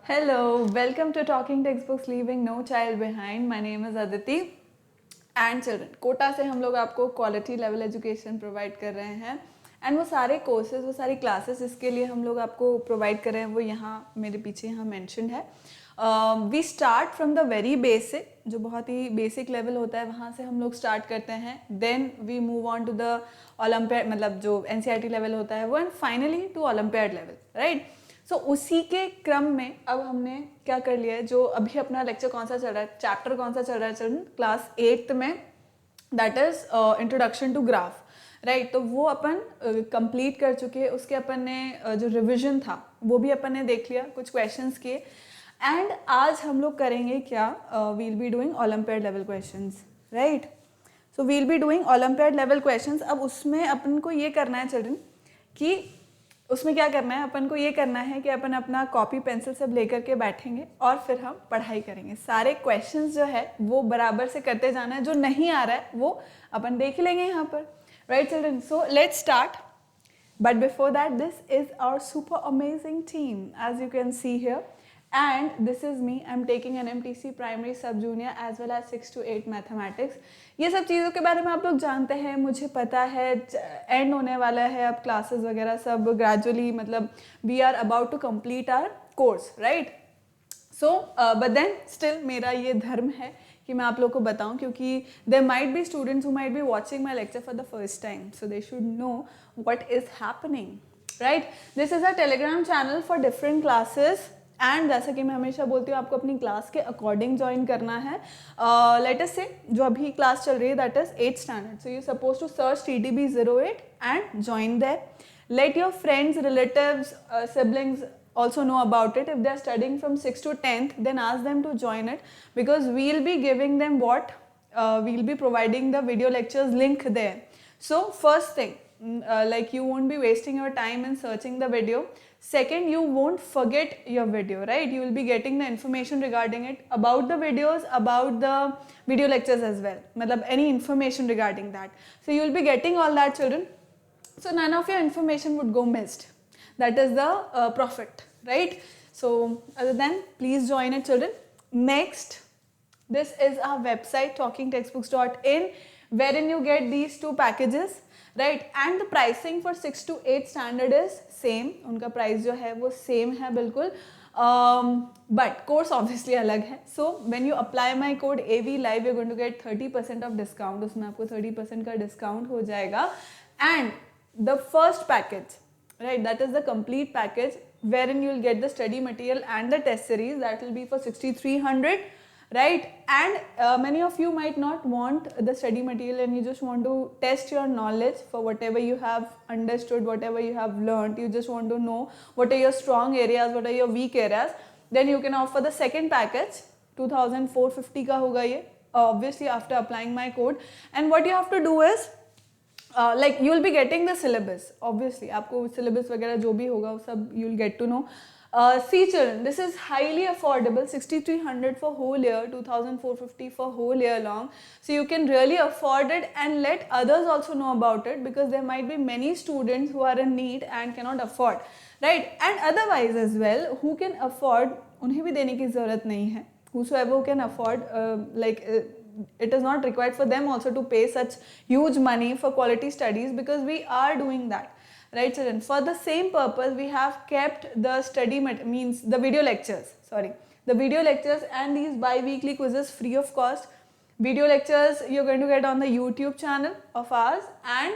Hello, welcome to Talking Textbooks Leaving No Child Behind. My name is Aditi and children. Kota से हम लोग आपको quality level education provide कर रहे हैं एंड वो सारे कोर्सेज वो सारी क्लासेस इसके लिए हम लोग आपको प्रोवाइड कर रहे हैं वो यहाँ मेरे पीछे यहाँ मेंशन है. We start from the very basic, जो बहुत ही बेसिक लेवल होता है वहाँ से हम लोग स्टार्ट करते हैं. Then we move on to the olympiad, मतलब जो NCERT लेवल होता है वो, and finally to olympiad level, right. So उसी के क्रम में अब हमने क्या कर लिया है, जो अभी अपना लेक्चर कौन सा चल रहा है, चैप्टर कौन सा चल रहा है चिल्ड्रन, क्लास 8th में, that is introduction to graph, right. तो वो अपन कंप्लीट कर चुके हैं. उसके अपन ने जो रिविजन था वो भी अपन ने देख लिया, कुछ क्वेश्चंस किए. एंड आज हम लोग करेंगे क्या, we'll be doing olympiad level questions, right. So we'll be doing olympiad level questions. अब उसमें अपन को ये करना है चिल्ड्रन कि उसमें क्या करना है, अपन को ये करना है कि अपन अपना कॉपी पेंसिल सब लेकर के बैठेंगे और फिर हम पढ़ाई करेंगे. सारे क्वेश्चंस जो है वो बराबर से करते जाना है, जो नहीं आ रहा है वो अपन देख लेंगे यहाँ पर, right children. So let's start. But before that, this is our super amazing team, as you can see here. And this is me. I'm taking an MTC Primary Sub Junior as well as 6 to 8 Mathematics. ये सब चीज़ों के बारे में आप लोग जानते हैं, मुझे पता है. एंड होने वाला है अब क्लासेस वगैरह सब ग्रेजुअली, मतलब we are about to complete our course, right. So but then still मेरा ये धर्म है कि मैं आप लोग को बताऊं, क्योंकि there might be students who might be watching my lecture for the first time, so they should know what is happening, right. This is a Telegram channel for different classes. And जैसा कि मैं हमेशा बोलती हूँ, आपको अपनी class के according join करना है. लेट अस से जो अभी क्लास चल रही है that is 8th standard, so you suppose to search TTB08 and join there. Let your friends, relatives, siblings also know about it. If they are studying from 6th to 10th, then ask them to join it, because we'll be giving them what? We'll be providing the video lectures link there. So first thing, like you won't be wasting your time in searching the video. Second, you won't forget your video, right? You will be getting the information regarding it, about the videos, about the video lectures as well. Matlab any information regarding that. So you will be getting all that, children. So none of your information would go missed. That is the profit, right? So other than, please join it, children. Next, this is our website talkingtextbooks.in, wherein you get these two packages, right? And the pricing for 6 to 8 standard is same. उनका price जो है वो same है बिल्कुल. But course obviously अलग है. So when you apply my code AV Live, you're going to get 30% of discount. उसमें आपको 30% का discount हो जाएगा. And the first package, right, that is the complete package, wherein you will get the study material and the test series. That will be for 6300, right. And many of you might not want the study material and you just want to test your knowledge for whatever you have understood, whatever you have learned. You just want to know what are your strong areas, what are your weak areas. Then you can opt for the second package. 2450 का होगा ये, obviously after applying my code. And what you have to do is, like you will be getting the syllabus, obviously आपको syllabus वगैरह जो भी होगा वो सब you will get to know. See children, this is highly affordable, 6300 for whole year, 2450 for whole year long. So you can really afford it and let others also know about it, because there might be many students who are in need and cannot afford, right. And otherwise as well, who can afford, उन्हें भी देने की ज़रूरत नहीं है. Whosoever who can afford, it is not required for them also to pay such huge money for quality studies, because we are doing that, right children. For the same purpose, we have kept the means the video lectures, the video lectures and these bi-weekly quizzes free of cost. Video lectures you're going to get on the YouTube channel of ours, and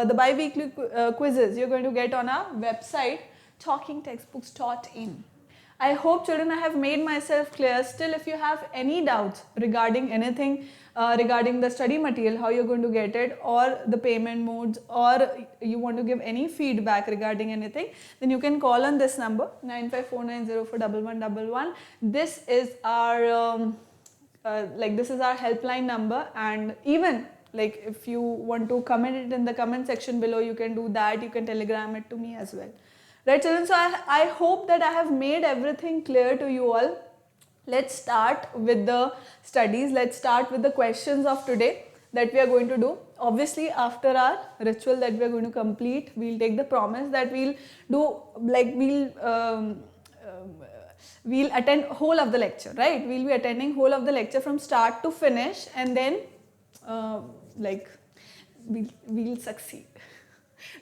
the bi-weekly quizzes you're going to get on our website talkingtextbooks.in. I hope children I have made myself clear. Still, if you have any doubts regarding anything, regarding the study material, how you're going to get it, or the payment modes, or you want to give any feedback regarding anything, then you can call on this number 9549041111. This is our this is our helpline number. And even like if you want to comment it in the comment section below, you can do that. You can telegram it to me as well. Right children, so I hope that I have made everything clear to you all. Let's start with the studies. Let's start with the questions of today that we are going to do. Obviously after our ritual that we are going to complete, we'll take the promise that we'll do, like we'll we'll attend whole of the lecture, right? We'll be attending whole of the lecture from start to finish, and then like we'll succeed.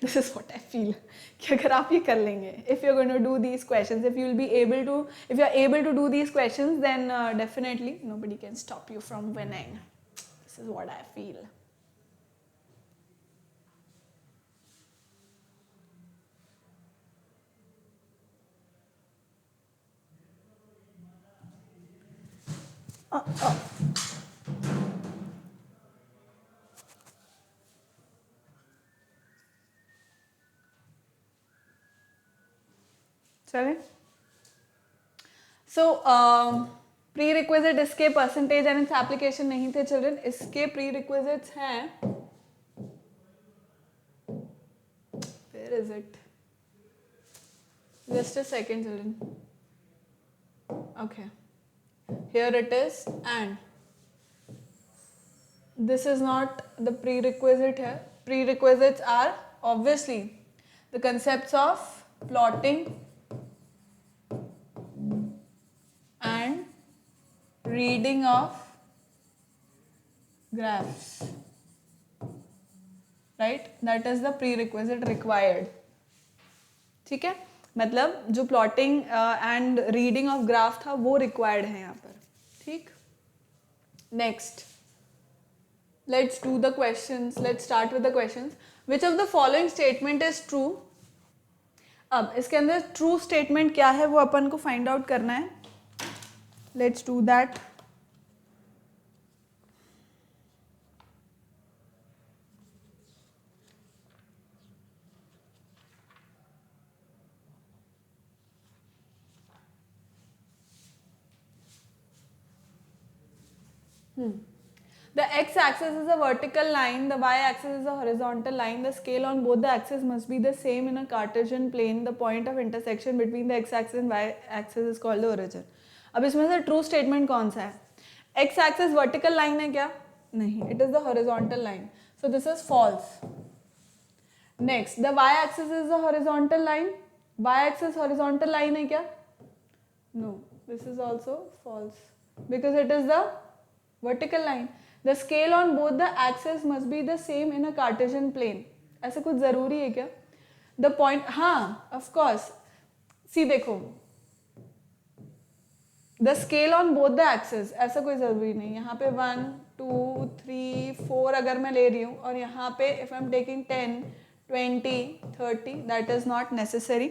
This is what I feel कि अगर आप ये कर लेंगे, if you're going to do these questions, if you're able to do these questions, then definitely nobody can stop you from winning. This is what I feel. चले सो pre requisite इसके percentage and its application नहीं थे children. इसके pre requisites हैं, where is it? Just a second children. Okay, here it is, and this is not the prerequisite here. Prerequisites are obviously the concepts of plotting and reading of graphs, right? That is the prerequisite required. ठीक है, मतलब जो plotting and reading of graph था वो required है यहाँ पर. ठीक, next let's do the questions. Let's start with the questions. Which of the following statement is true? अब इसके अंदर ट्रू स्टेटमेंट क्या है वो अपन को फाइंड आउट करना है. Let's do that. The x-axis is a vertical line, the y-axis is a horizontal line. The scale on both the axes must be the same in a Cartesian plane. The point of intersection between the x-axis and y-axis is called the origin. अब इसमें से true statement कौन सा है? x-axis vertical line है क्या? नहीं, it is the horizontal line. So this is false. Next, the y-axis is a horizontal line. Y-axis horizontal line है क्या? No, this is also false because it is the vertical line. The scale on both the axes must be the same in a Cartesian plane. ऐसा कुछ जरूरी है क्या? The point, हाँ, of course. See देखो, the scale on both the axes ऐसा कोई जरूरी नहीं. यहाँ पे 1, 2, 3, 4 अगर मैं ले रही हूँ और यहाँ पे if I'm taking 10, 20, 30, that is not necessary.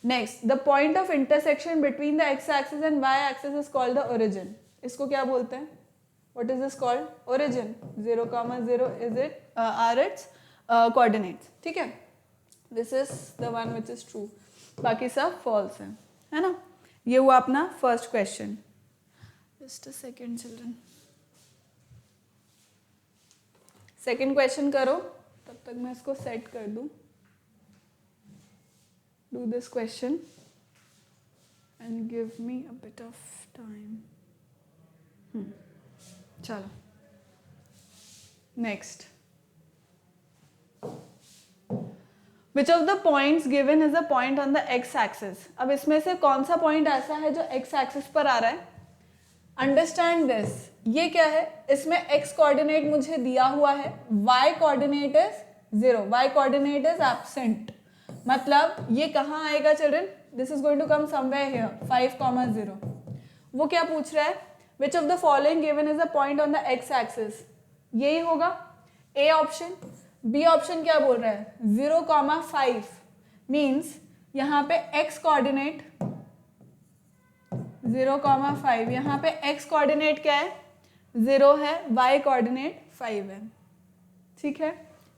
Next, the point of intersection between the x-axis and y-axis is called the origin. इसको क्या बोलते हैं? What is this called? Origin. 0, 0 is it? Are its coordinates. ठीक है? This is the one which is true. बाकी सब false है ना? ये हुआ अपना first question. Just a second, children. Second question करो. तब तक मैं इसको set कर दूँ. Do this question and give me a bit of time. चलो next. Which of the points given is a point on the x axis. अब इसमें से कौन सा पॉइंट ऐसा है जो एक्स एक्सिस पर आ रहा है? Understand this. ये क्या है? इसमें एक्स कोऑर्डिनेट मुझे दिया हुआ है, Y coordinate is 0, Y coordinate is absent. मतलब ये कहाँ आएगा children? This is going to come somewhere here, 5, 0. वो क्या पूछ रहा है? Which of the following given is a point on the x-axis? यही होगा A ऑप्शन. B ऑप्शन क्या बोल रहा है? 0, 5 मीन्स यहाँ पे x कोऑर्डिनेट 0, 5. यहाँ पे x कोऑर्डिनेट क्या है? 0 है, y कोऑर्डिनेट 5 है. ठीक है,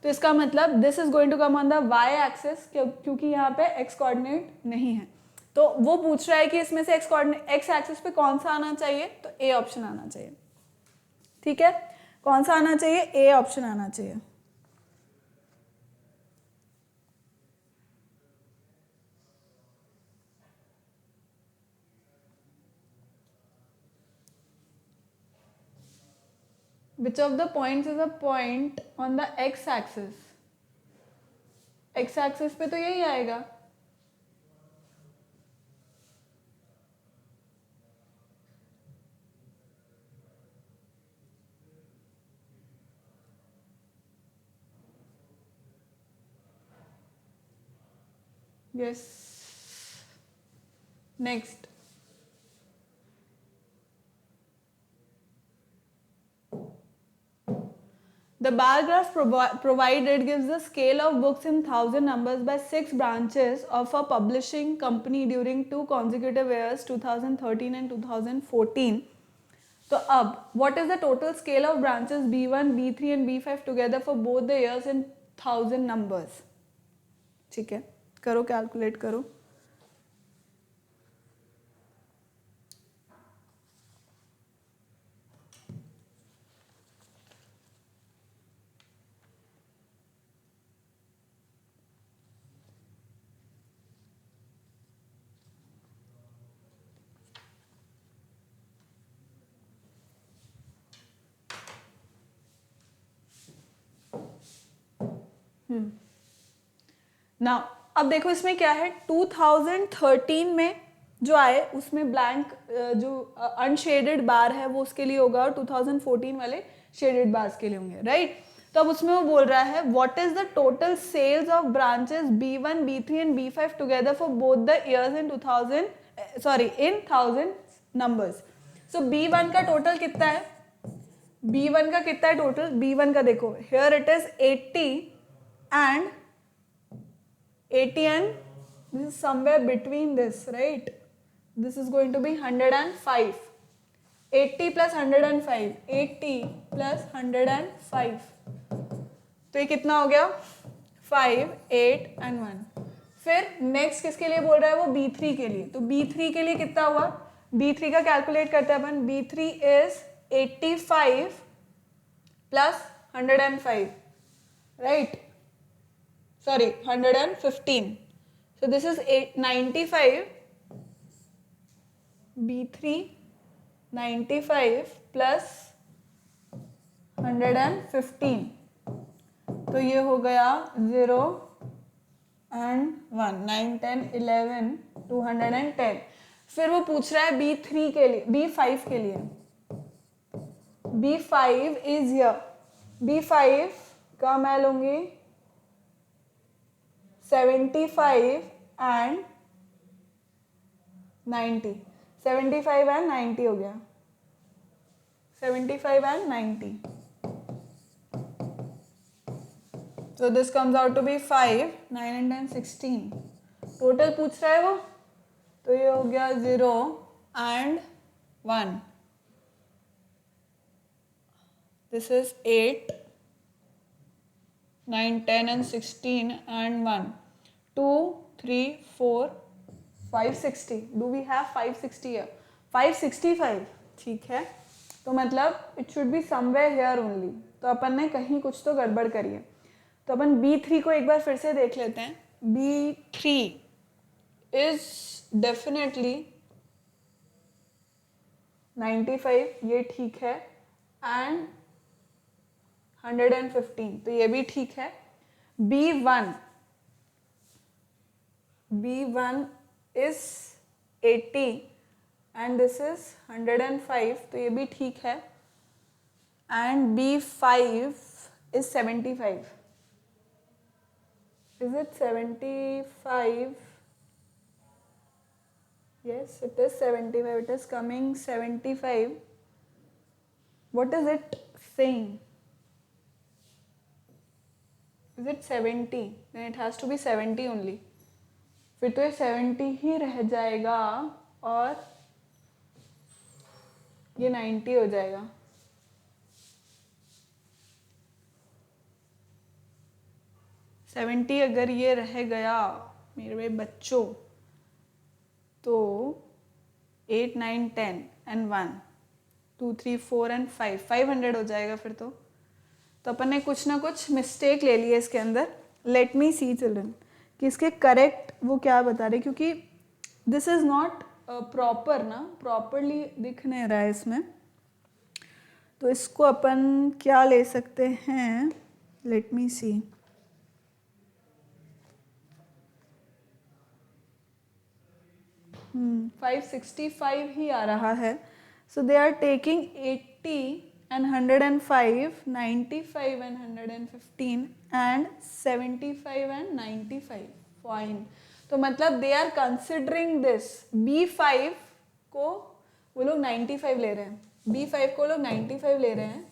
तो इसका मतलब this is going to come on the y axis क्योंकि यहाँ पे x कोऑर्डिनेट नहीं है. तो वो पूछ रहा है कि इसमें से एक्स एक्सिस पे कौन सा आना चाहिए? तो ए ऑप्शन आना चाहिए. ठीक है, कौन सा आना चाहिए? ए ऑप्शन आना चाहिए. Which of the points is a point on the x axis? x axis पे तो यही आएगा. Yes. Next. The bar graph provided gives the scale of books in 1000 numbers by 6 branches of a publishing company during 2 consecutive years, 2013 and 2014. तो अब what is the total scale of branches B1, B3 and B5 together for both the years in 1000 numbers? ठीक है, करो calculate करो. Now अब देखो इसमें क्या है, 2013 में जो आए उसमें ब्लैंक जो अनशेडेड बार है वो उसके लिए होगा और 2014 वाले शेडेड बार्स के लिए होंगे, राइट. तो अब उसमें वो बोल रहा है what is the total sales of branches B1, B3 and B5 together for both the years in 1000 numbers. So B1 का टोटल कितना है, B1 का कितना है टोटल, B1 का देखो here it is 80 and this is somewhere between this, right? This is going to be 105. 80 plus 105, 80 plus 105. तो ये कितना हो गया, 5, 8 and 1. फिर नेक्स्ट किसके लिए बोल रहा है वो, B3 के लिए. तो B3 के लिए कितना हुआ, B3 का कैलकुलेट करते हैं अपन. B3 is 85 plus 105, right? Sorry, 115. So this is 95. B3 95 plus 115. तो ये हो गया 0 and 1, 9, 10, 11, 210. फिर वो पूछ रहा है B3 के लिए, B5 के लिए. B5 is here. B5 का मैं लूंगी 75 and 90. 75 and 90 हो गया, 75 and 90. So this comes out to be 5, 9 and 10, 16. Total पूछ रहा है वो, तो ये हो गया 0 and 1. This is 8, 9, 10 and 16 and 1. 2, 3, 4, 560. Do we have 560 here? 565. ठीक है, तो मतलब it should be somewhere here only. तो अपन ने कहीं कुछ तो गड़बड़ करी है. तो अपन B3 को एक बार फिर से देख लेते हैं. B3 is definitely 95, ये ठीक है, and 115, तो ये भी ठीक है. B1 is 80 and this is 105, तो ये भी ठीक है. And B5 is 75. Is it 75? Yes, it is 75. It is coming 75. What is it saying? Is it 70? Then it has to be 70 only. फिर तो ये 70 ही रह जाएगा और ये 90 हो जाएगा. सेवेंटी अगर ये रह गया मेरे बच्चों, तो 8, 9, 10 and 1, 2, 3, 4 and 5, 500 हो जाएगा फिर तो. तो अपन ने कुछ ना कुछ मिस्टेक ले ली है इसके अंदर. लेट मी सी चिल्ड्रन कि इसके करेक्ट वो क्या बता रहे, क्योंकि दिस इज नॉट प्रॉपर ना, प्रॉपरली दिख नहीं रहा है इसमें. तो इसको अपन क्या ले सकते हैं, लेट मी सी. Hmm, 565 ही आ रहा है. So they are taking 80 and 105, 95 and 115 and 75 and 95. Fine. तो मतलब दे आर कंसिडरिंग दिस B5 को वो लोग 95 ले रहे हैं, B5 को लोग 95 ले रहे हैं,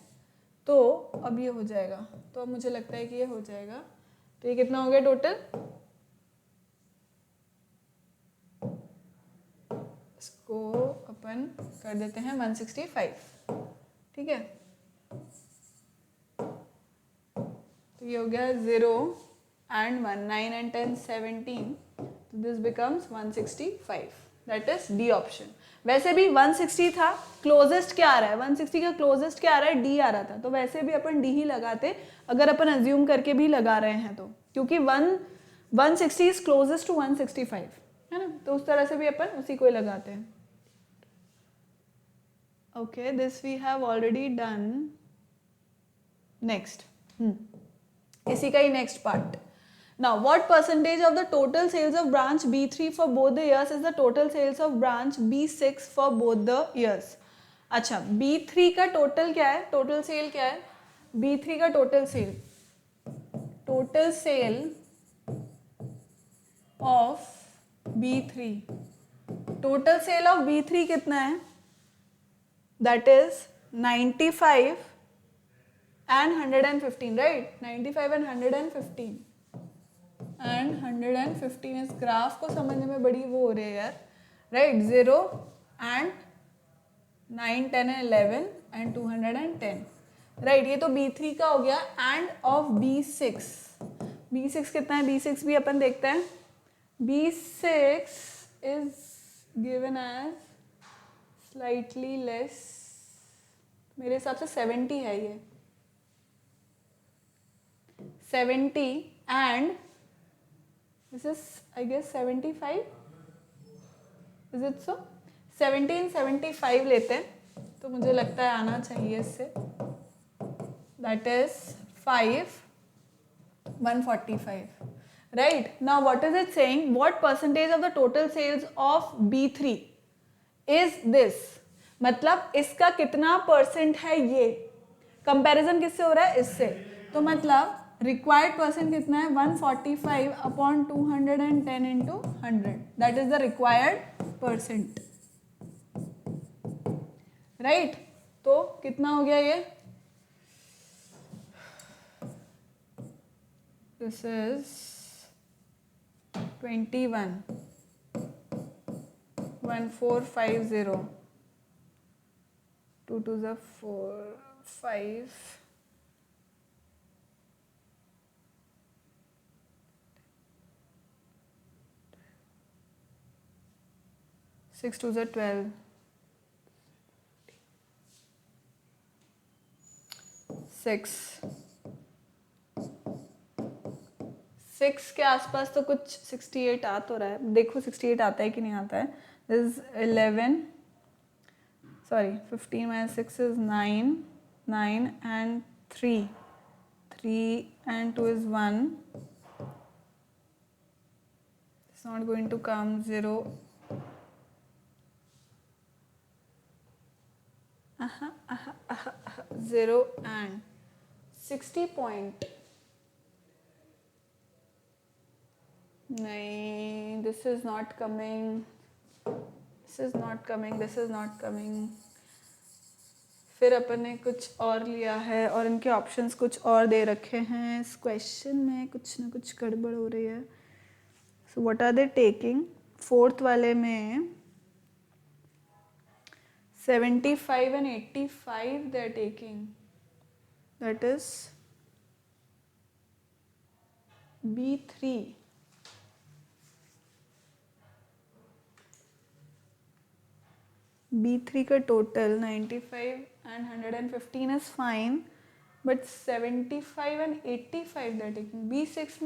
तो अब ये हो जाएगा, तो अब मुझे लगता है कि ये हो जाएगा। तो ये कितना हो गया टोटल, इसको अपन कर देते हैं 165, ठीक है। तो ये हो गया 0 and 1, 9 and 10 17, तो this becomes 165, that is D option. वैसे भी 160 था, क्लोजेस्ट क्या आ रहा है, 160 का क्लोजेस्ट क्या आ रहा है, डी आ रहा था, तो वैसे भी अपन डी ही लगाते अगर अपन अज्यूम करके भी लगा रहे हैं तो, क्योंकि 160 इज क्लोजेस्ट टू 165, है ना, तो उस तरह से भी अपन उसी को ही लगाते हैं। Okay, this we have already done. Next, इसी का ही next part. Now, what percentage of the total sales of branch B3 for both the years is the total sales of branch B6 for both the years? अच्छा, B3 का total क्या है, total sale क्या है, B3 का total sale of B3, total sale of B3 कितना है, that is 95 and 115, right? 95 and 115 and 115 इस ग्राफ को समझने में बड़ी वो हो रही है यार, right. 0 and 9 10 and 11 and 210, right. ये तो B3 का हो गया, एंड ऑफ B6, B6 कितना है, B6 भी अपन देखते हैं, B6 is given as slightly less, मेरे हिसाब से 70 है ये, 70 and this is I guess 75, is it so? 1775 लेते हैं, तो मुझे लगता है आना चाहिए इससे, that is 5 145, right? Now what is it saying, what percentage of the total sales of B3 is this, मतलब इसका कितना परसेंट है, ये कंपैरिजन किससे हो रहा है, इससे, तो मतलब रिक्वायर्ड परसेंट कितना है, 145 upon 210 into 100, that is the required percent, right. तो कितना हो गया ये, दिस इज 21 1450, 2 2 is 4 5 6 2 is 12 6 के आसपास तो कुछ 68 आ तो रहा है, देखो 68 आता है कि नहीं आता है। This 11 sorry 15 minus 6 is 9 9 and 3 and 2 is 1, it's not going to come, 0 0 and 60 point, नहीं, this is not coming, this is not coming, this is not coming। फिर अपन ने कुछ और लिया है और इनके ऑप्शंस कुछ और दे रखे हैं, इस क्वेश्चन में कुछ ना कुछ गड़बड़ हो रही है। So what are they taking, fourth वाले में 75 and 85 they are taking, that is B3, B3 का total 95 and 115 is fine, but 75 and 85 they are taking। B6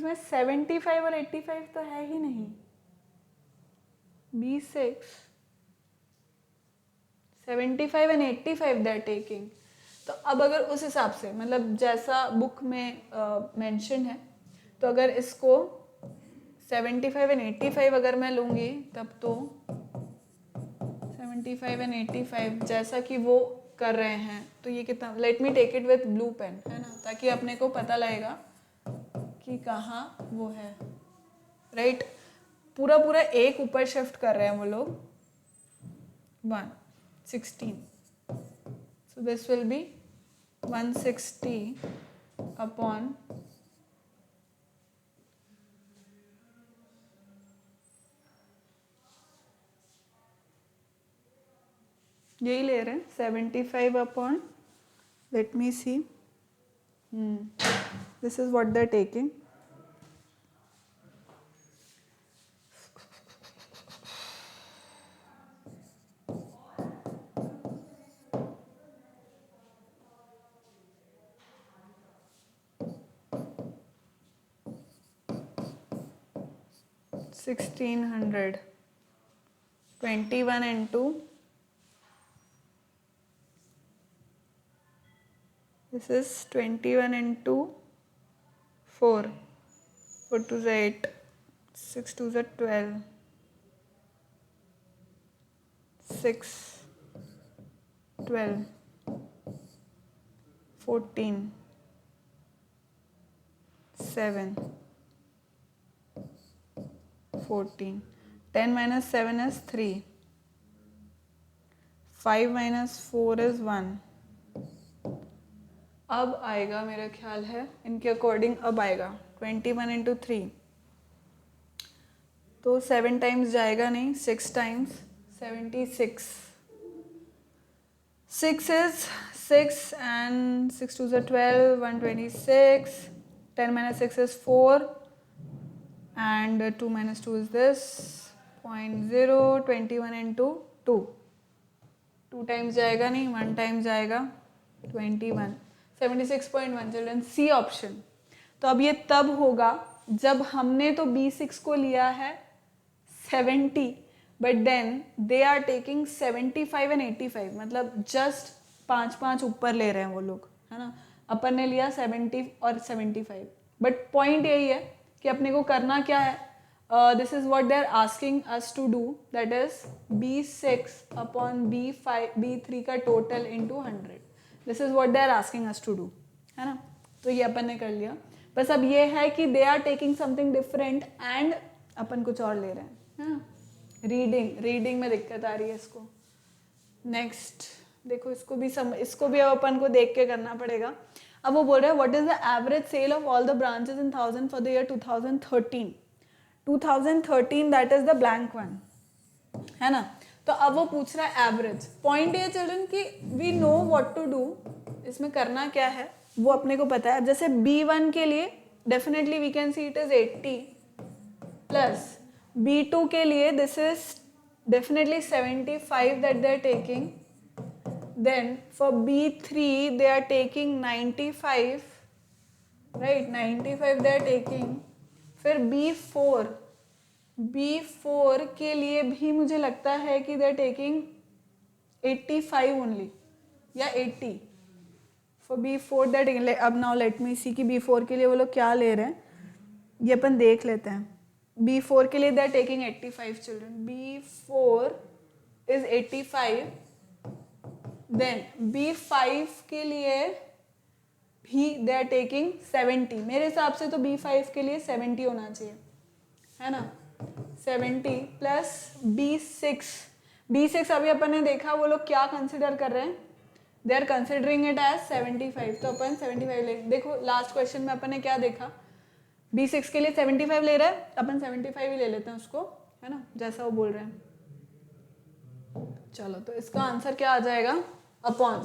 में 75 और 85 तो है ही नहीं, B6 75 and 85 they are taking। तो अब अगर उस हिसाब से, मतलब जैसा बुक में मेंशन है, तो अगर इसको 75 and 85 अगर मैं लूँगी, तब तो 75 and 85 जैसा कि वो कर रहे हैं, तो ये कितना, let me take it with blue pen, है ना, ताकि अपने को पता लगेगा कि कहाँ वो है, राइट पूरा पूरा एक ऊपर शिफ्ट कर रहे हैं वो लोग 116, so this will be 160 upon यही ले रहे हैं 75 upon, let me see, this is what they're taking. $1,600, 21 into this is 21 into 4, 4 to the 8, 6 to the 12, 6, 12, 14, 7, 14, 10 minus 7 is 3, 5 minus 4 is 1. अब आएगा मेरा ख्याल है इनके अकॉर्डिंग, अब आएगा 21 into 3, तो 7 टाइम्स जाएगा नहीं, 6 times 76, 6 is 6 and 6 to the 12, 126, 10 minus 6 is 4 and 2 minus 2 is this 0.0, 21 into 2, 2 times जाएगा नहीं, 1 टाइम जाएगा 21, 76.1 चिल्ड्रन, सी ऑप्शन। तो अब ये तब होगा जब हमने तो B6 को लिया है 70, but then they are taking 75 and 85, मतलब जस्ट 5 ऊपर ले रहे हैं वो लोग, है ना। अपन ने लिया 70 और 75, बट पॉइंट यही है कि अपने को करना क्या है, this is what they are asking us to do, that is B6 upon B3 का टोटल into 100, this is what they are asking us to do, है ना। तो ये अपन ने कर लिया, बस अब ये है कि they are taking something different and अपन कुछ और ले रहे हैं, है ना। रीडिंग में दिक्कत आ रही है इसको। नेक्स्ट देखो, इसको भी अब अपन को देख के करना पड़ेगा। अब वो बोल रहा है what is the average sale of all the branches in 1000 for the year 2013 that is the blank one, है ना। तो अब वो पूछ रहा है एवरेज। पॉइंट ये चिल्ड्रन कि we know what to do, इसमें करना क्या है वो अपने को पता है। अब जैसे B1 के लिए definitely we can see it is 80 plus B2 के लिए this is definitely 75 that they are taking, then for B3 they are taking 95, right, 95 they are taking। फिर B4 के लिए भी मुझे लगता है कि they are taking 85 only या 80 for B4 they are taking। अब now let me see कि B4 के लिए वो लोग क्या ले रहे हैं, ये अपन देख लेते हैं। B4 के लिए they are taking 85 children, B4 is 85, then B5 के लिए भी they are taking 70। मेरे हिसाब से तो B5 के लिए 70 होना चाहिए, है ना। 70 प्लस B6 अभी अपन ने देखा वो लोग क्या कंसिडर कर रहे हैं, they are considering it as 75, तो अपन 75 ले। देखो लास्ट क्वेश्चन में अपन ने क्या देखा, B6 के लिए 75 ले रहा है, अपन 75 ही ले लेते हैं उसको, है ना, जैसा वो बोल रहे हैं। चलो तो इसका आंसर क्या आ जाएगा, अपॉन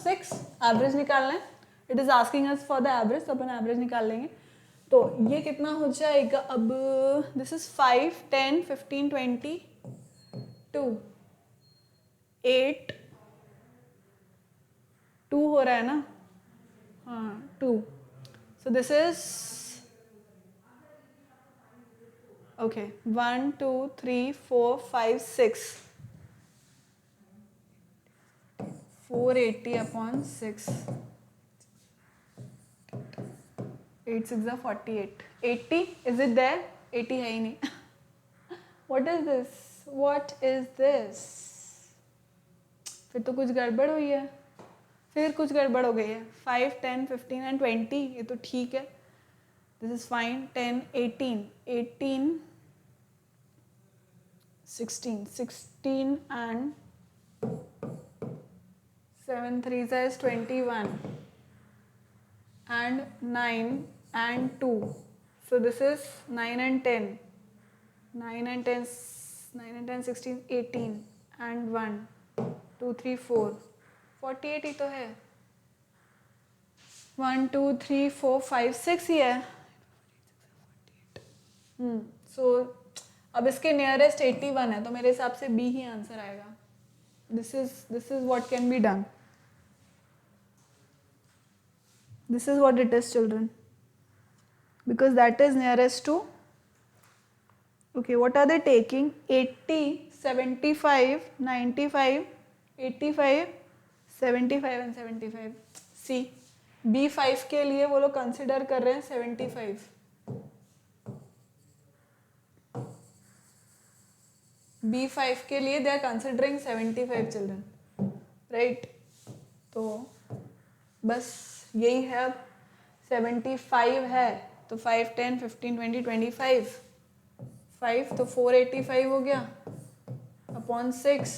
6 एवरेज निकालना है। It is asking us for the average, तो अपन एवरेज निकाल लेंगे। तो ये कितना हो जाएगा, अब दिस इज 5, 10, 15, 20, 2, 8, 2 हो रहा है ना, हाँ 2, सो this is okay 1 2 3 4 5 6 480 upon 6, 8 6 are 48, 80 is it there, 80 है ही नहीं। what is this, फिर तो कुछ गड़बड़ हुई है, फिर कुछ गड़बड़ हो गई है। 5 10 15 and 20 ये तो ठीक है, this is fine. 10, 18, 18, 16, 16 and 7 3s is 21 and 9 and 2. So this is 9 and 10. 9 and 10, 9 and 10, 16, 18 and 1, 2, 3, 4. 48 ही तो है. 1, 2, 3, 4, 5, 6 ही है. So अब इसके नियरेस्ट 81 है, तो मेरे हिसाब से बी ही आंसर आएगा. This is what can be done. This is what it is children, because that is nearest to. Okay, what are they taking? 80, 75, 95, 85, 75 and 75. See, B5 के लिए वो लोग कंसिडर कर रहे हैं 75. B5 के लिए they are considering 75 children, right? तो बस यही है. अब 75 है तो 5, 10, 15, 20, 25. 5 तो 485 हो गया अपॉन 6.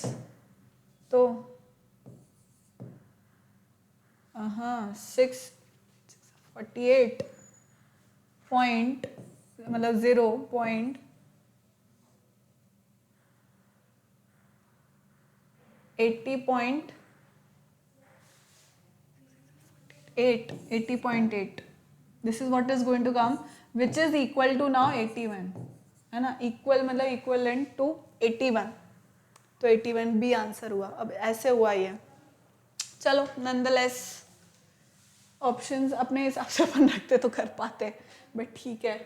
तो 6 48 पॉइंट मतलब 0.8 80.8. This is what is going to come, which is equal to now 81, है ना. इक्वल मतलब इक्वलेंट टू 81. तो 81 भी आंसर हुआ. अब ऐसे हुआ ये. चलो नंदलेस ऑप्शंस अपने हिसाब से अपन रखते तो कर पाते, बट ठीक है.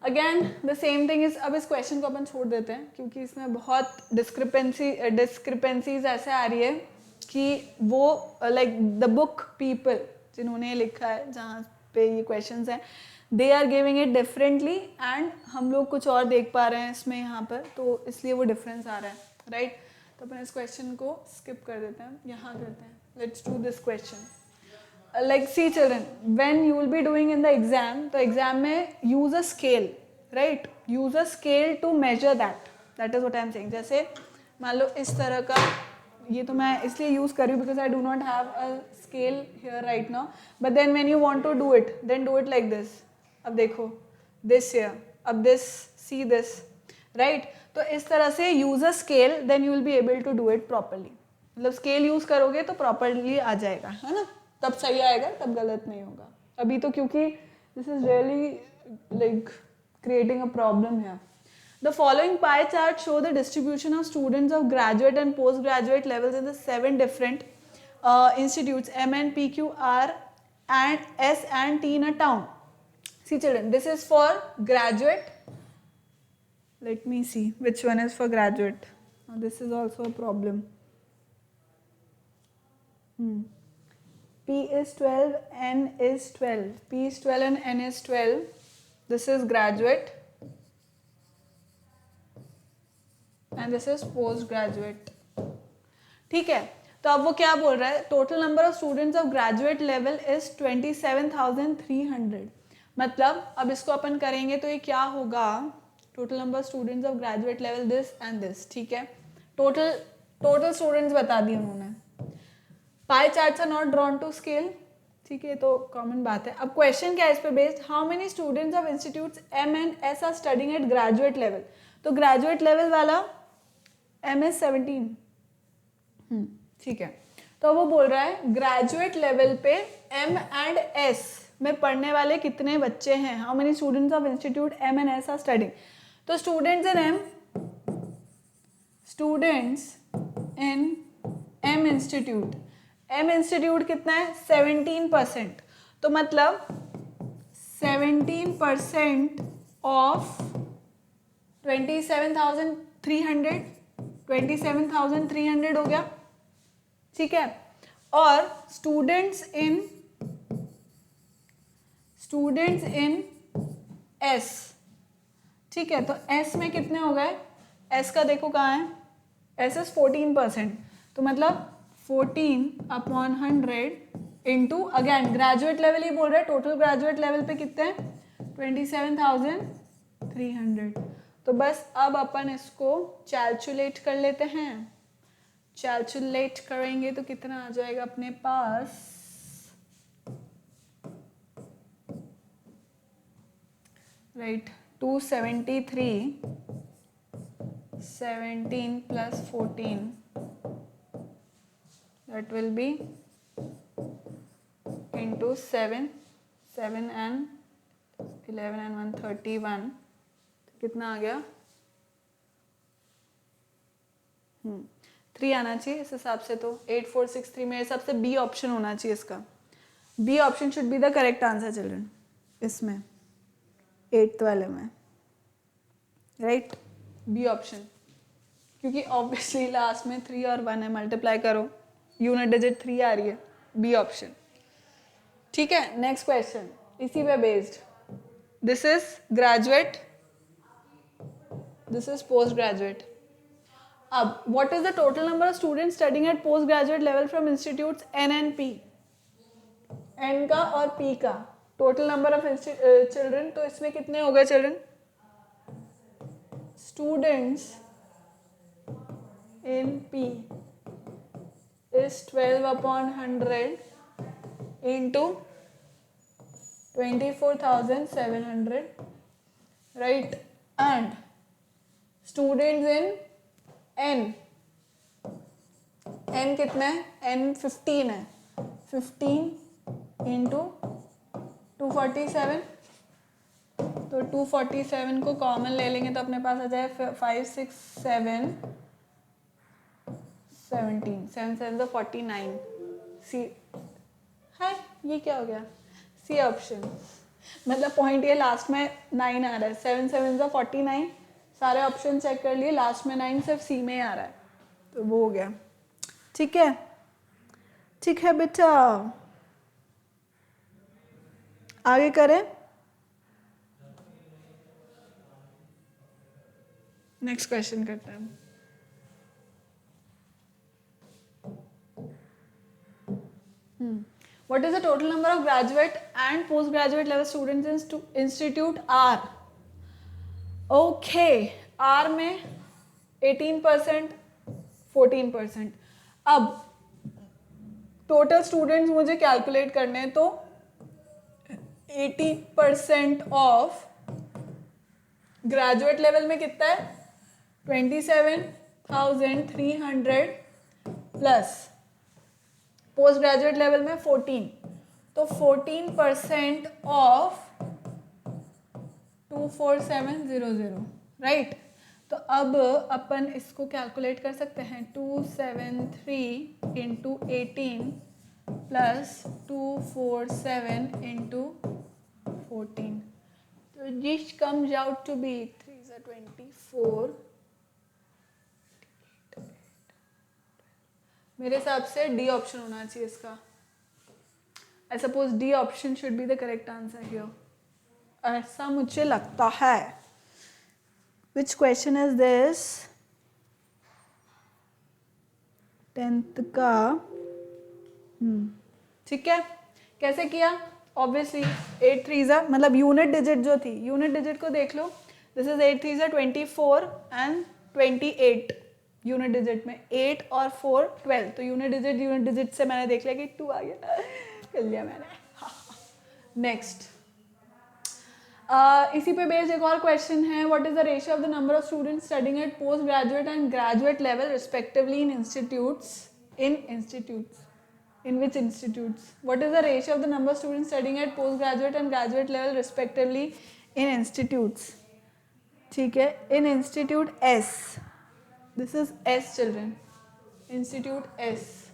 Again the same thing is. अब इस क्वेश्चन को अपन छोड़ देते हैं क्योंकि इसमें बहुत डिस्क्रिपेंसीज ऐसे आ रही है कि वो लाइक द बुक पीपल जिन्होंने लिखा है जहाँ पे ये क्वेश्चंस हैं, they are giving it differently and हम लोग कुछ और देख पा रहे हैं इसमें यहाँ पर, तो इसलिए वो डिफरेंस आ रहा है, राइट. तो अपन इस क्वेश्चन को स्किप कर देते हैं, यहाँ करते हैं. Let's do this question. Like see children, when you will be doing in the exam, तो एग्जाम में use a scale, right. Use a scale to measure that is what I am saying. जैसे मान लो इस तरह का, ये तो मैं इसलिए यूज कर रही हूँ because I do not have a scale here right now, but then when you want to do it then do it like this. अब देखो दिस हियर, अब दिस, सी दिस, राइट. तो इस तरह से use a scale, then you will be able to do it properly. मतलब scale use करोगे तो प्रॉपरली आ जाएगा, है ना. तब सही आएगा, तब गलत नहीं होगा. अभी तो क्योंकि this is really like creating a problem here. The following pie chart show the distribution of students of graduate and postgraduate levels in the 7 different institutes M, N, P, Q, R and S and T in a town. See children, this is for graduate. Let me see which one is for graduate. Now this is also a problem. P is 12, N is 12. P is 12 and N is 12. This is graduate and this is postgraduate. ठीक है. तो अब वो क्या बोल रहा है, total number of students of graduate level is 27,300. मतलब अब इसको अपन करेंगे तो ये क्या होगा, total number of students of graduate level this and this. ठीक है. टोटल स्टूडेंट्स बता दी उन्होंने. Pie charts are not drawn to scale. ठीक है, तो कॉमन बात है. अब क्वेश्चन क्या है इस पे based, how many students of institutes M and S are studying at graduate level. तो ग्रेजुएट लेवल वाला एम एस 17. ठीक है. तो वो बोल रहा है ग्रेजुएट लेवल पे एम एंड एस में पढ़ने वाले कितने बच्चे हैं. How many students of institute M and S are studying. तो students in M institute, M institute कितना है 17%. तो मतलब 17% ऑफ 27,300, 27,300 हो गया. ठीक है. और स्टूडेंट्स इन एस. ठीक है. तो एस में कितने हो गए, एस का देखो कहाँ है, एस इज 14%. तो मतलब 14/100 इंटू, अगेन ग्रेजुएट लेवल ही बोल रहे हैं, टोटल ग्रेजुएट लेवल पे कितने हैं 27,300। तो बस अब अपन इसको कैलकुलेट कर लेते हैं। कैलकुलेट करेंगे तो कितना आ जाएगा अपने पास, right, 273, 17 plus 14, that will be into 7 and 11 and 131, कितना आ गया, 3 आना चाहिए इस हिसाब से। तो 8463 मेरे हिसाब से बी ऑप्शन होना चाहिए इसका। B option should be the correct answer children, इसमें 8th वाले में, राइट, बी ऑप्शन, क्योंकि ऑब्वियसली लास्ट में 3 और 1 है, मल्टीप्लाई करो, यूनिट डिजिट 3 आ रही है, बी ऑप्शन। ठीक है, नेक्स्ट क्वेश्चन इसी पे based. This is graduate, this is post graduate. अब what is the total number of students studying at post graduate level from institutes N and P, N का और P का total number of children. तो इसमें कितने हो गए children, students in P is 12/100 into 24,700, right, and students in n कितना है, n 15 है, 15 into 247, तो 247 को कॉमन ले लेंगे तो अपने पास आ जाए 5 6 7 17, 7 7 तो 49, सी है, ये क्या हो गया, सी ऑप्शन। मतलब पॉइंट ये लास्ट में 9 आ रहा है, 7 7 तो 49, सारे ऑप्शन चेक कर लिए, लास्ट में 9 सिर्फ सी में ही आ रहा है, तो वो हो गया। ठीक है, ठीक है बेटा, आगे करें, नेक्स्ट क्वेश्चन करते हैं। What is the total number of graduate and postgraduate level students in institute R? Okay, R में 18%, 14%। अब टोटल स्टूडेंट्स मुझे कैलकुलेट करने हैं, तो 80% ऑफ ग्रेजुएट लेवल में कितना है, 27,300 प्लस पोस्ट ग्रेजुएट लेवल में 14, तो 14% ऑफ 24700, राइट। तो अब अपन इसको कैलकुलेट कर सकते हैं, 273 इंटू 18 प्लस 247 इंटू 14, तो this comes out to be 3 is 24, मेरे हिसाब से डी ऑप्शन होना चाहिए इसका। I suppose D option should be the correct answer here, ऐसा मुझे लगता है। Which question is this, 10th का। ठीक है, कैसे किया, ऑब्वियसली 8 3 मतलब यूनिट डिजिट जो थी, यूनिट डिजिट को देख लो, this is 8 3 24 and 28, unit digit में 8 और 4 12, तो यूनिट डिजिट से मैंने देख लिया कि 2 आ गया, कर लिया मैंने। नेक्स्ट इसी पे बेस्ड एक और क्वेश्चन है, what is the ratio of the number of students studying at post graduate and graduate level respectively in which institutes? What is the ratio of the number of students studying at postgraduate and graduate level respectively in institutes? ठीक है, in institute S, this is S children, institute S,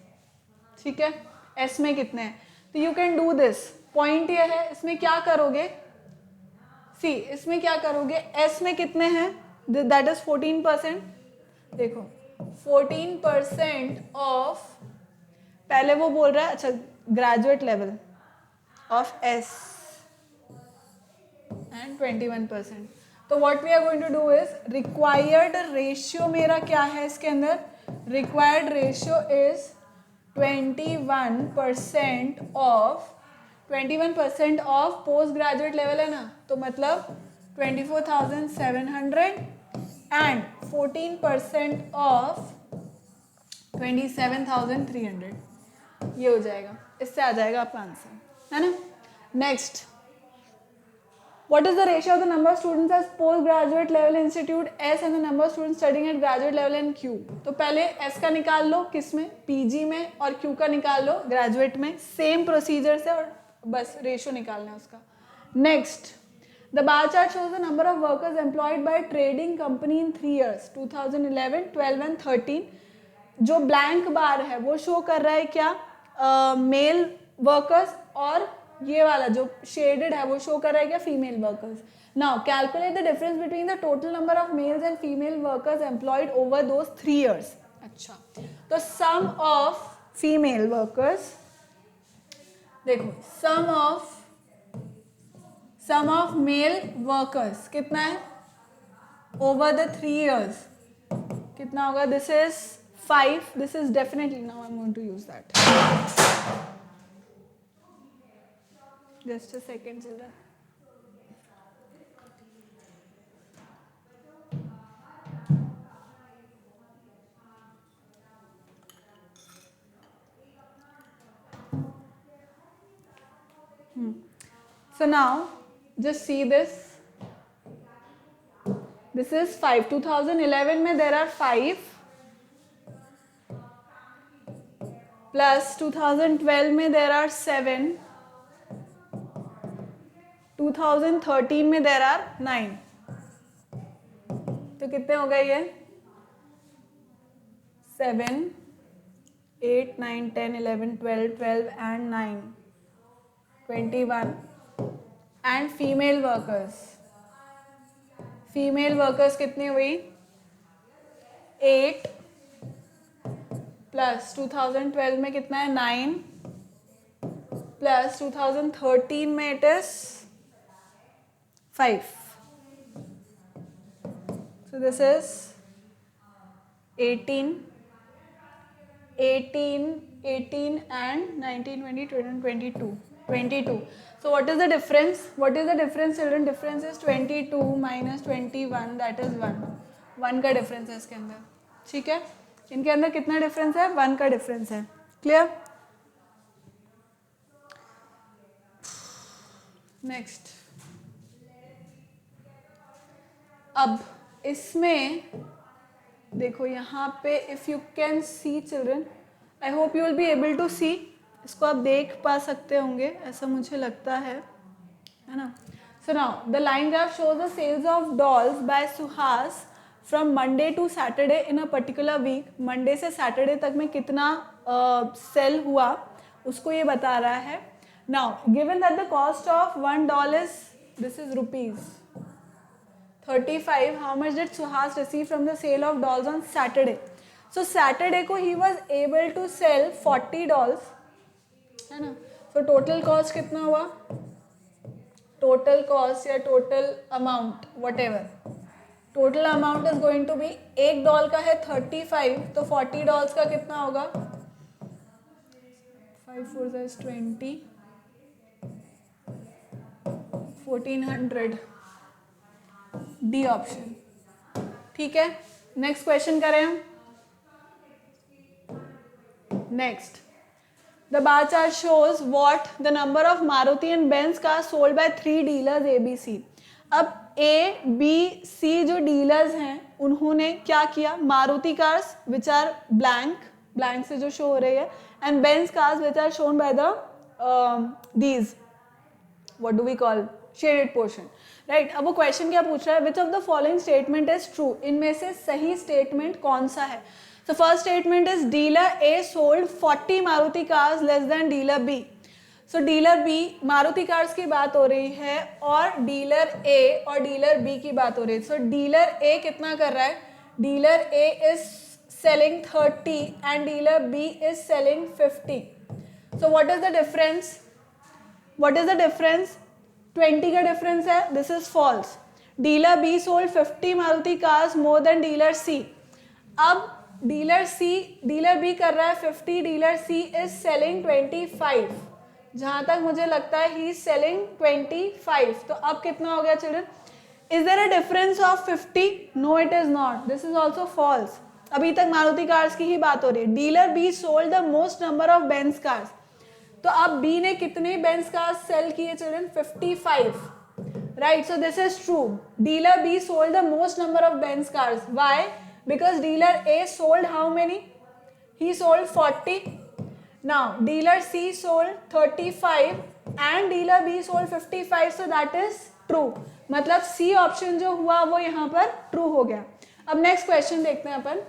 ठीक है, S में कितने हैं, तो you can do this, point ये है, इसमें क्या करोगे, see इसमें क्या करोगे, S में कितने हैं, that is 14%, देखो 14% of, पहले वो बोल रहा है, अच्छा graduate level of S and 21%, तो what we are going to do is, required ratio मेरा क्या है इसके अंदर, required ratio is 21% of 21% of post graduate level है ना, तो मतलब 24,700 एंड 14% ऑफ 27,300, ये हो जाएगा, इससे आ जाएगा आपका आंसर, है ना। Next, what is the ratio of the number of students at postgraduate level institute S and the number of students studying at graduate level in Q? तो पहले S का निकाल लो किस में, PG में, और Q का निकाल लो ग्रेजुएट में, सेम प्रोसीजर से, और बस रेशियो निकालना है उसका। Next, the bar chart shows the number of workers employed by trading company in 3 years 2011, 12 and 13। जो ब्लैंक बार है वो शो कर रहा है क्या, मेल वर्कर्स, और ये वाला जो शेडेड है वो शो कर रहा है क्या, female workers. Now calculate the difference between the total number of males and female workers employed over those 3 years। अच्छा, तो सम ऑफ फीमेल वर्कर्स, देखो सम ऑफ मेल वर्कर्स कितना है ओवर द 3 years, कितना होगा, this is 5, this is definitely, now I am going to use that, just a second children। So now just see this, this is 5, 2011 में there are 5 plus 2012 में there are 7, 2013 में there are 9, तो कितने हो गए ये, 7, 8, 9, 10, 11, 12, 12 and 9, 21 and female workers कितनी हुई, 8 प्लस 2012 में कितना है, 9 प्लस 2013 में it is 5, so this is 18 and 19, 20, 21, 22, so what is the difference, children, difference is 22 minus 21, that is 1 का डिफरेंस है इसके अंदर, ठीक है, इनके अंदर कितना डिफरेंस है, 1 का डिफरेंस है, क्लियर। नेक्स्ट, अब इसमें देखो यहाँ पे if you can see children, I hope you will be able to see, इसको आप देख पा सकते होंगे ऐसा मुझे लगता है ना। So now the line graph shows the sales of dolls by Suhas from Monday to Saturday in a particular week, Monday से सैटरडे तक में कितना सेल हुआ उसको ये बता रहा है। Now given that the cost of 1 doll is, this is rupees 35, how much did Suhas receive from the sale of dolls on Saturday? So Saturday को he was able to sell 40 dolls, है ना। So total cost कितना हुआ, total cost या total amount whatever, total amount is going to be, एक doll का है 35, तो 40 डॉल्स का कितना होगा, 5 4 is 20, 1400, डी ऑप्शन, ठीक है। नेक्स्ट क्वेश्चन करें हम। Next, the bar chart shows what the number of Maruti and Benz car sold by 3 dealers A B C. अब ए बी सी जो डीलर्स हैं उन्होंने क्या किया, Maruti cars which are blank से जो शो हो रही है, and Benz cars which are shown by the these what do we call shaded portion, right. अब वो क्वेश्चन क्या पूछ रहा है, which of the following statement is true, इनमें से सही स्टेटमेंट कौन सा है। तो first statement is dealer A sold 40 Maruti cars less than dealer B. So dealer B, Maruti cars की बात हो रही है और डीलर ए और डीलर बी की बात हो रही है। सो डीलर ए कितना कर रहा है, dealer A is selling 30 and dealer B is selling 50। So what is the difference, 20 का डिफरेंस है, this is false. Dealer B sold 50 Maruti cars more than dealer C. अब डीलर बी कर रहा है 50, डीलर सी इज सेलिंग 25, जहां तक मुझे लगता है ही इज सेलिंग 25. तो अब कितना हो गया children? Is there a difference of 50? No it is not, this is also false. अभी तक मारुति कार्स की ही बात हो रही है. Dealer B sold the most number of Benz cars. तो अब बी ने कितने बेंज कार्स सेल किए children? 55. Right, so this is true. Dealer B sold the most number of Benz cars. Why? Because dealer A sold how many? He sold 40. Now dealer C sold 35 and dealer B sold 55. So that is true. मतलब C option जो हुआ वो यहाँ पर true हो गया. अब next question देखते हैं अपन.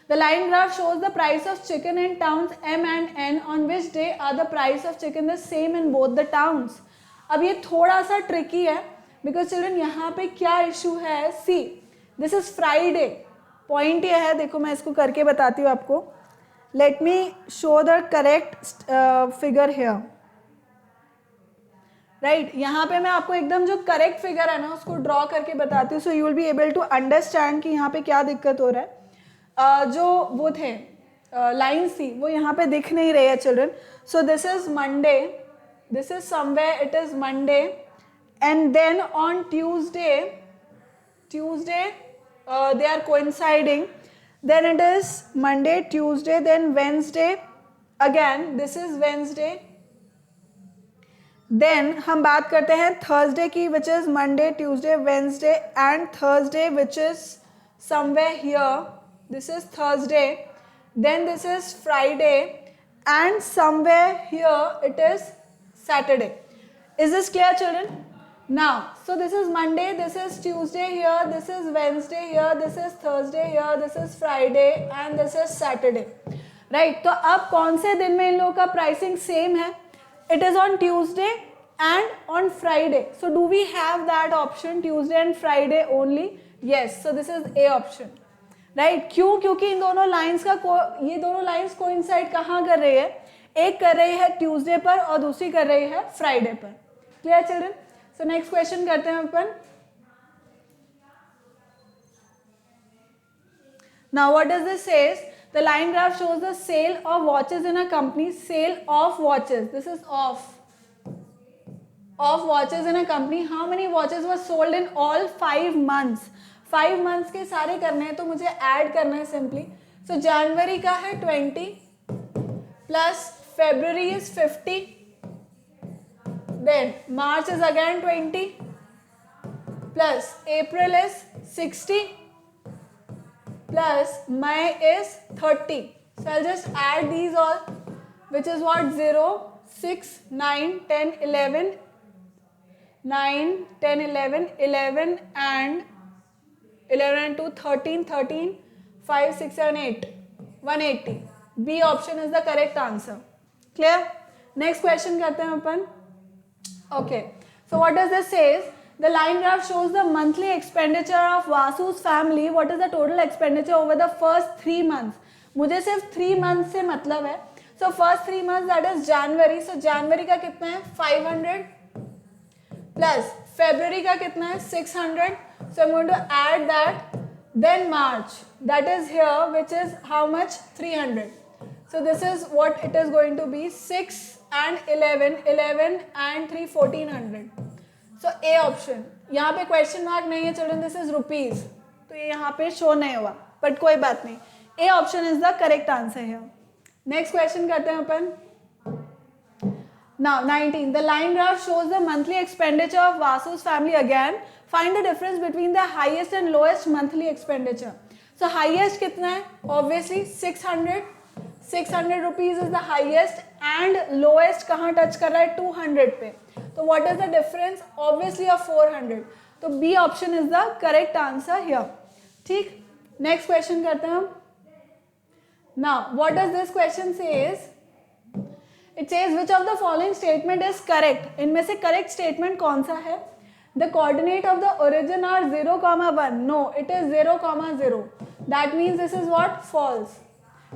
The line graph shows the price of chicken in towns M and N. On which day are the price of chicken the same in both the towns? अब ये थोड़ा सा tricky है because children यहाँ पे क्या issue है? C. This is Friday. Point ये है, देखो मैं इसको करके बताती हूँ आपको. Let me show the correct figure here. Right, यहाँ पे मैं आपको एकदम जो करेक्ट फिगर है ना उसको ड्रॉ करके बताती हूँ. So you will be able to understand कि यहाँ पे क्या दिक्कत हो रहा है. जो वो थे लाइन्स थी वो यहाँ पे दिख नहीं रही है children. So this is Monday, this is somewhere it is Monday, and then on Tuesday they are coinciding, then it is Monday, Tuesday, then Wednesday, again this is Wednesday, then हम बात करते हैं Thursday की which is Monday, Tuesday, Wednesday and Thursday which is somewhere here, this is Thursday, then this is Friday and somewhere here it is Saturday. Is this clear children? Now, so this is Monday, this is Tuesday here, this is Wednesday here, this is Thursday here, this is Friday and this is Saturday. Right? तो अब कौन से दिन में इन लोगों का pricing same है? It is on Tuesday and on Friday. So do we have that option Tuesday and Friday only? Yes. So this is A option. Right? क्यों? क्योंकि इन दोनों लाइंस का ये दोनों लाइंस कोइंसाइड कहाँ कर रही है? एक कर रही है ट्यूसडे पर और दूसरी कर रही है फ्राइडे पर. Clear children? So next question करते हैं अपन. Now what does this says? The line graph shows the sale of watches in a company. Sale of watches. This is of watches in a company. How many watches were sold in all 5 months? 5 months के सारे करने हैं तो मुझे add करना है simply. So जनवरी का है 20 plus February is 50. Then March is again 20 plus April is 60 plus May is 30. So I'll just add these all, which is what? 0, 6, 9, 10, 11, 9, 10, 11, 11 and 11 and 2, 13, 13, 5, 6, 7, 8, 180. B option is the correct answer. Clear? Next question करते हैं अपन. Okay, so what does this says? The line graph shows the monthly expenditure of Vasu's family. What is the total expenditure over the first 3 months? मुझे सिर्फ 3 months से मतलब है. So first 3 months that is January. So January का कितना है? 500 plus February का कितना है? 600. So I'm going to add that. Then March, that is here, which is how much? 300. So this is what it is going to be. 6 and 11, 11 and 3, 1400. So A option. यहाँ पे question mark नहीं है children, this is rupees, तो ये यहाँ पे show नहीं हुआ, बट कोई बात नहीं. A option is the correct answer here. Next question करते हैं अपन. Now 19. The line graph shows the monthly expenditure of Vasu's family again. Find the difference between the highest and lowest monthly expenditure. So highest कितना है? Obviously 600. 600 rupees is the highest and lowest कहाँ touch कर रहा है? 200 पे. तो what is the difference? Obviously of 400. तो B option is the correct answer here. ठीक. Next question करते हैं हम. Now what does this question says? It says which of the following statement is correct? इनमें से correct statement कौन सा है? The coordinate of the origin are 0, 1. No, it is 0, 0. That means this is what? False.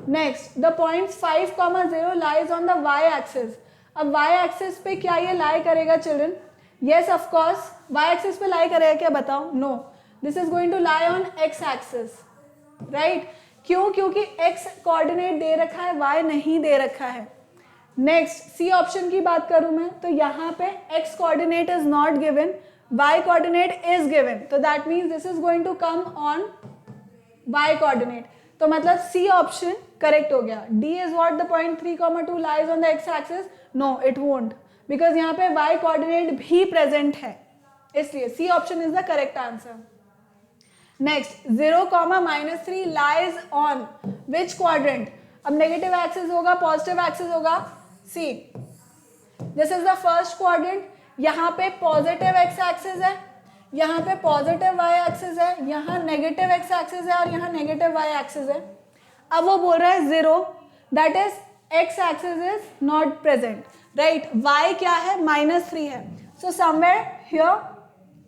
Next, the points 5, 0 lies on the y-axis. अब y-axis पे क्या ये lie करेगा children? Yes, of course. y-axis पे lie करेगा क्या बताओ? No. This is going to lie on x-axis. Right? क्यों? क्योंकि x coordinate दे रखा है, y नहीं दे रखा है. नेक्स्ट सी ऑप्शन की बात करूं मैं तो यहाँ पे x coordinate is not given, y coordinate is given, तो that means this is going to come on y coordinate, तो मतलब सी ऑप्शन करेक्ट हो गया. D is what the point 3,2 lies on the x axis, no it won't, because यहाँ पे y coordinate भी present है, इसलिए C option is the correct answer. Next 0,-3 lies on which quadrant, अब negative axis होगा positive axis होगा, see this is the first quadrant, यहाँ पे पॉजिटिव एक्स एक्सिस है, यहाँ पे पॉजिटिव वाई एक्सिस है, यहाँ नेगेटिव एक्स एक्सिस है और यहाँ नेगेटिव वाई एक्सिस है. अब वो बोल रहा है 0, that is X axis is not present, right. Y क्या है, -3 है, सो समवेयर हियर,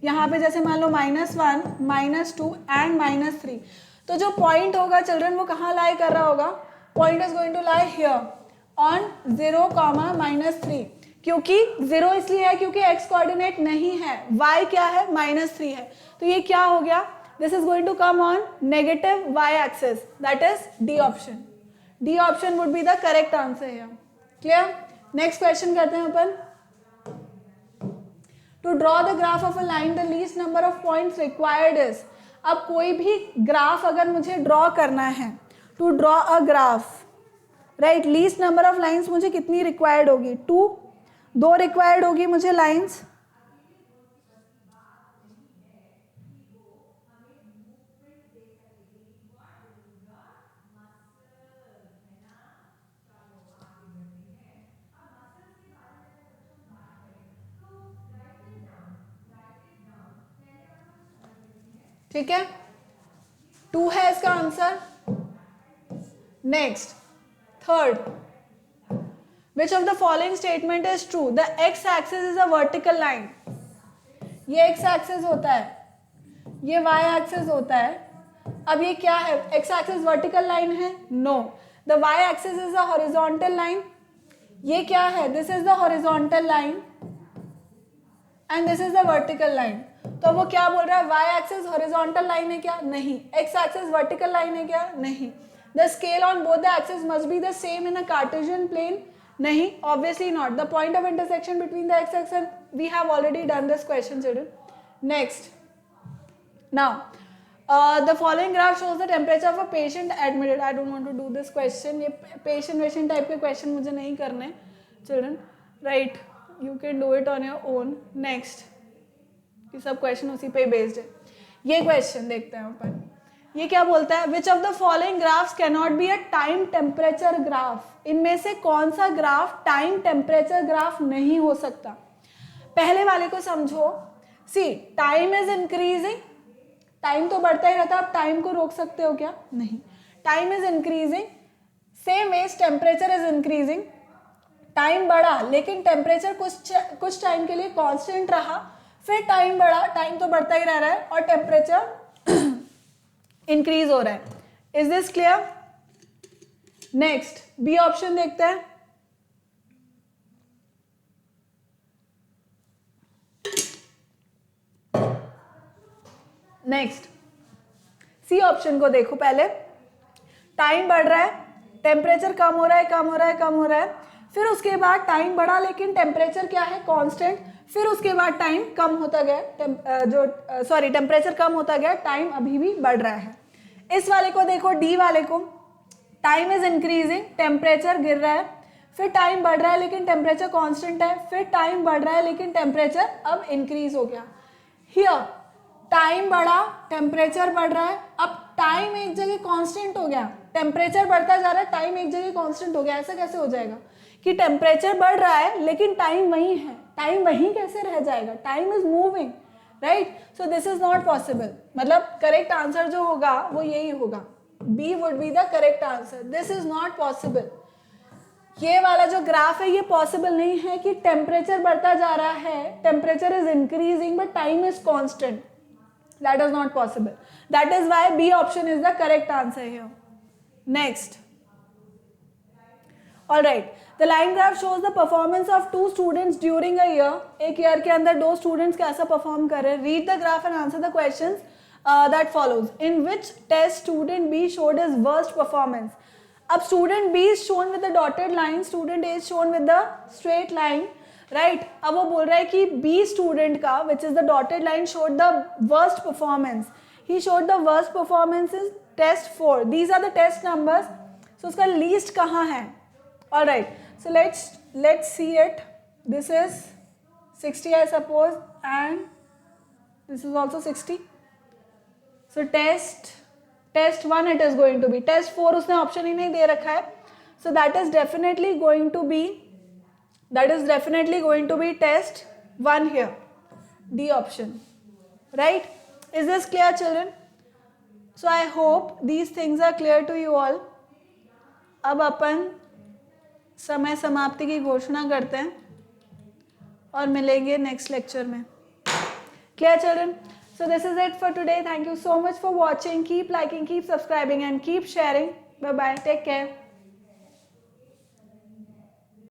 यहाँ पे जैसे मान लो -1, -2 एंड -3, तो जो पॉइंट होगा चिल्ड्रन वो कहाँ लाई कर रहा होगा, point is going to lie here on 0,-3, क्योंकि 0 इसलिए है क्योंकि x कोऑर्डिनेट नहीं है, y क्या है, -3 है, तो ये क्या हो गया, this is going to come on negative y axis, that is D option. D option would be the correct answer here. Clear. Next question करते हैं अपन. To draw the graph of a line the least number of points required is, अब कोई भी graph अगर मुझे draw करना है, to draw a graph, right, least number of lines मुझे कितनी रिक्वायर्ड होगी, 2 रिक्वायर्ड होगी मुझे लाइंस. ठीक है, 2 है इसका answer. Next third, which of the following statement is true, the x axis is a vertical line, ये x axis होता है, ये y axis होता है, अब ये क्या है, x axis vertical line है, no, the y axis is a horizontal line, ये क्या है, this is the horizontal line and this is the vertical line, तो वो क्या बोल रहा है, y axis horizontal line है क्या, नहीं, x axis vertical line है क्या, नहीं, the scale on both the axes must be the same in a Cartesian plane, नहीं, obviously not. The point of intersection between the x-axis and we have already done this question, children. Next, now the following graph shows the temperature of a patient admitted. I don't want to do this question. ये patient type के question मुझे नहीं करने, children. Right? You can do it on your own. Next, ये सब question उसी पे based है. ये question देखते हैं अपन. ये क्या बोलता है, which of the following graphs can not be a time temperature graph, इनमें से कौन सा ग्राफ टाइम टेम्परेचर ग्राफ नहीं हो सकता. पहले वाले को समझो, सी टाइम इज इंक्रीजिंग, टाइम तो बढ़ता ही रहता है, आप टाइम को रोक सकते हो क्या, नहीं, time is increasing, same as temperature is increasing, time बढ़ा लेकिन टेम्परेचर कुछ टाइम के लिए कांस्टेंट रहा, फिर टाइम बढ़ा, टाइम तो बढ़ता ही रह रहा है और टेम्परेचर इंक्रीज हो रहा है. Is this clear. Next B option देखते हैं. नेक्स्ट सी ऑप्शन को देखो पहले, टाइम बढ़ रहा है, टेम्परेचर कम हो रहा है, कम हो रहा है, कम हो रहा है, फिर उसके बाद टाइम बढ़ा लेकिन टेम्परेचर क्या है, कांस्टेंट, फिर उसके बाद टाइम कम होता गया, टेम्परेचर कम होता गया, टाइम अभी भी बढ़ रहा है. इस वाले को देखो, डी वाले को, टाइम इज इंक्रीजिंग, टेम्परेचर गिर रहा है, फिर टाइम बढ़ रहा है लेकिन टेम्परेचर कांस्टेंट है, फिर टाइम बढ़ रहा है लेकिन टेम्परेचर अब इंक्रीज हो गया. हियर टाइम बढ़ा, टेम्परेचर बढ़ रहा है, अब टाइम एक जगह कांस्टेंट हो गया, टेम्परेचर बढ़ता जा रहा है, टाइम एक जगह कांस्टेंट हो गया. ऐसा कैसे हो जाएगा कि टेम्परेचर बढ़ रहा है लेकिन टाइम वही है, टाइम वहीं कैसे रह जाएगा, time is moving, right. So this is not possible, मतलब करेक्ट आंसर जो होगा वो यही होगा, B would be the correct answer. This is not possible, ये वाला जो ग्राफ है ये पॉसिबल नहीं है कि टेम्परेचर बढ़ता जा रहा है, temperature is increasing but time is constant. That is not possible. That is why B option is the correct answer here. Next. All right. The line graph shows the performance of 2 students during a year. एक year के अंदर 2 students कैसा perform कर रहे हैं. Read the graph and answer the questions that follows. In which test student B showed his worst performance? अब student B is shown with the dotted line, student A is shown with the straight line, right. अब वो बोल रहा है कि B student का which is the dotted line showed the worst performance. He showed the worst performance is test 4. These are the test numbers. So उसका least कहाँ है? Alright, so let's see it. This is 60 I suppose and this is also 60. So test 1 it is going to be. Test 4 उसने option ही नहीं दे रखा है. So that is definitely going to be test 1 here. D option. Right? Is this clear, children? So I hope these things are clear to you all. अब अपन समय समाप्ति की घोषणा करते हैं और मिलेंगे नेक्स्ट लेक्चर में. Clear, children? So this is it for today. Thank you so much for watching. Keep liking, keep subscribing and keep sharing. Bye bye. Take care.